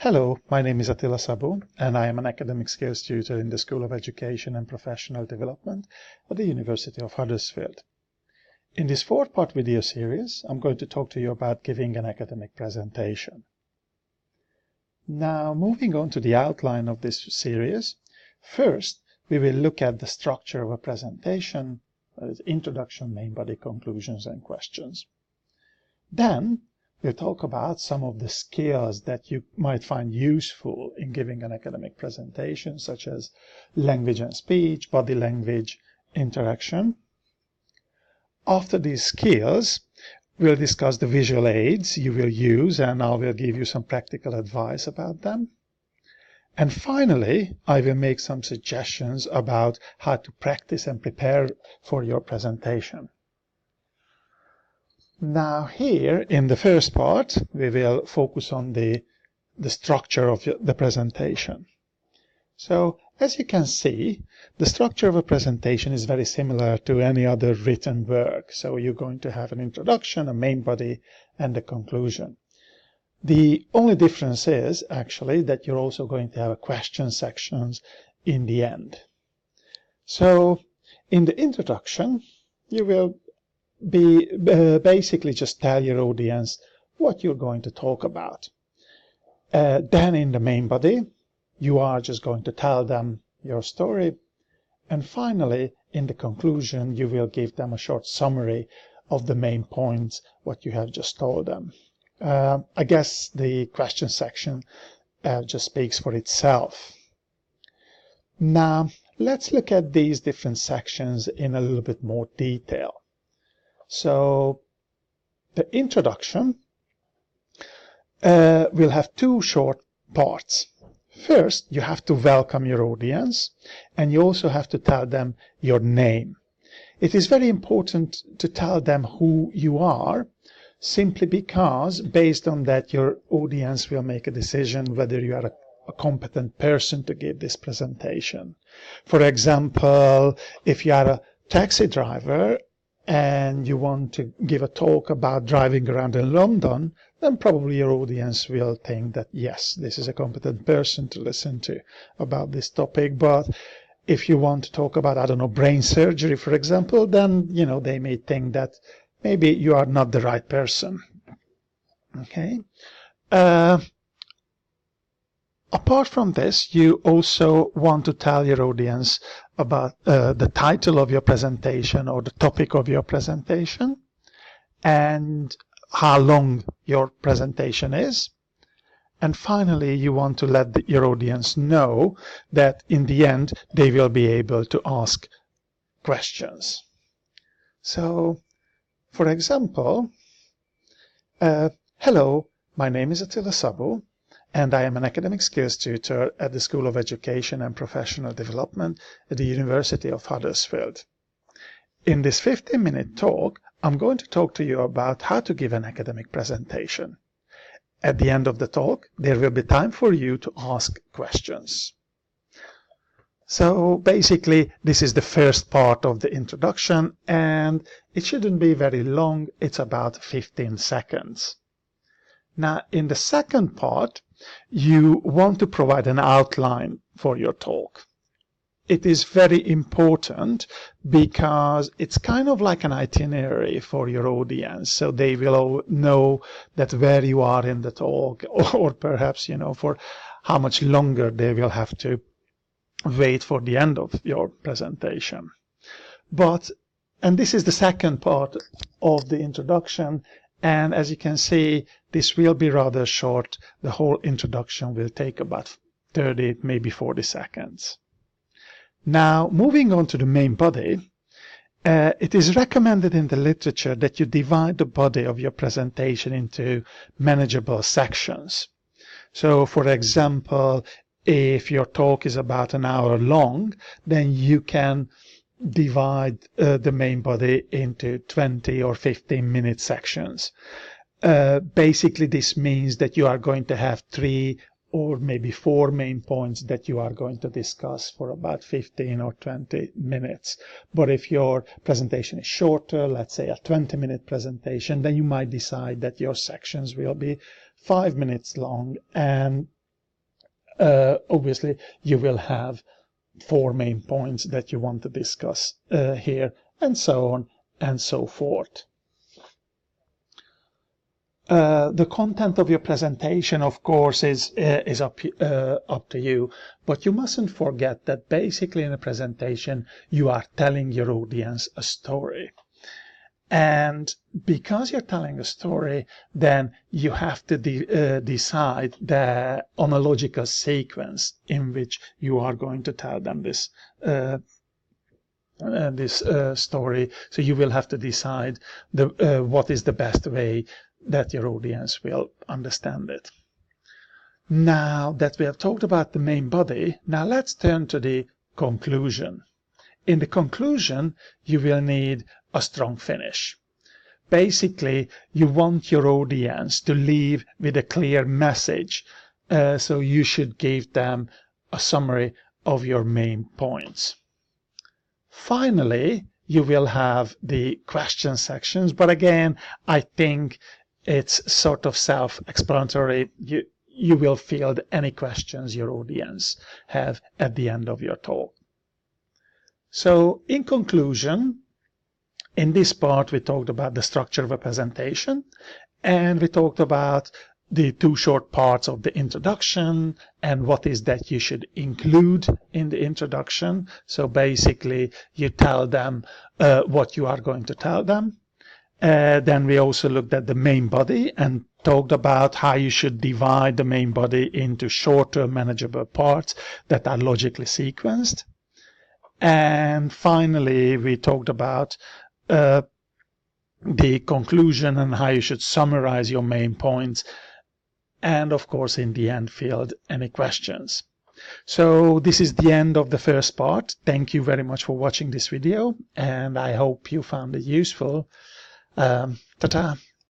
Hello, my name is Attila Szabó, and I am an academic skills tutor in the School of Education and Professional Development at the University of Huddersfield. In this four-part video series, I'm going to talk to you about giving an academic presentation. Now, moving on to the outline of this series, first we will look at the structure of a presentation, introduction, main body, conclusions, and questions. Then we'll talk about some of the skills that you might find useful in giving an academic presentation, such as language and speech, body language, interaction. After these skills, we'll discuss the visual aids you will use, and I will give you some practical advice about them. And finally, I will make some suggestions about how to practice and prepare for your presentation. Now here, in the first part, we will focus on the structure of the presentation. So, as you can see, the structure of a presentation is very similar to any other written work. So you're going to have an introduction, a main body, and a conclusion. The only difference is, actually, that you're also going to have a question sections in the end. So, in the introduction, you will basically just tell your audience what you're going to talk about. Then in the main body, you are just going to tell them your story. And finally, in the conclusion, you will give them a short summary of the main points, what you have just told them. I guess the question section just speaks for itself. Now, let's look at these different sections in a little bit more detail. So, the introduction will have two short parts. First, you have to welcome your audience, and you also have to tell them your name. It is very important to tell them who you are, simply because, based on that, your audience will make a decision whether you are a competent person to give this presentation. For example, if you are a taxi driver, and you want to give a talk about driving around in London, then probably your audience will think that, yes, this is a competent person to listen to about this topic. But if you want to talk about, I don't know, brain surgery, for example, then, they may think that maybe you are not the right person. Okay? Apart from this, you also want to tell your audience about the title of your presentation or the topic of your presentation and how long your presentation is. And finally, you want to let your audience know that in the end, they will be able to ask questions. So, for example, hello, my name is Attila Szabó, and I am an academic skills tutor at the School of Education and Professional Development at the University of Huddersfield. In this 15-minute talk, I'm going to talk to you about how to give an academic presentation. At the end of the talk, there will be time for you to ask questions. So basically, this is the first part of the introduction, and it shouldn't be very long. It's about 15 seconds. Now, in the second part, you want to provide an outline for your talk. It is very important because it's kind of like an itinerary for your audience, so they will know that where you are in the talk, or perhaps, for how much longer they will have to wait for the end of your presentation. And this is the second part of the introduction. And as you can see, this will be rather short. The whole introduction will take about 30, maybe 40 seconds. Now, moving on to the main body, it is recommended in the literature that you divide the body of your presentation into manageable sections. So, for example, if your talk is about an hour long, then you can divide the main body into 20 or 15-minute sections. Basically, this means that you are going to have 3 or maybe 4 main points that you are going to discuss for about 15 or 20 minutes. But if your presentation is shorter, let's say a 20-minute presentation, then you might decide that your sections will be 5 minutes long, and obviously you will have 4 main points that you want to discuss here, and so on and so forth. The content of your presentation, of course, is up to you, but you mustn't forget that basically in a presentation you are telling your audience a story. And because you're telling a story, then you have to decide on a logical sequence in which you are going to tell them this story. So you will have to decide what is the best way that your audience will understand it. Now that we have talked about the main body, now let's turn to the conclusion. In the conclusion, you will need a strong finish. Basically, you want your audience to leave with a clear message, so you should give them a summary of your main points. Finally, you will have the question sections, but again, I think it's sort of self-explanatory. You will field any questions your audience have at the end of your talk. So in conclusion, in this part we talked about the structure of a presentation, and we talked about the 2 short parts of the introduction and what is that you should include in the introduction. So basically you tell them what you are going to tell them. Then we also looked at the main body and talked about how you should divide the main body into shorter manageable parts that are logically sequenced. And finally, we talked about the conclusion and how you should summarize your main points. And of course, in the end, field any questions. So this is the end of the first part. Thank you very much for watching this video, and I hope you found it useful. Ta-ta.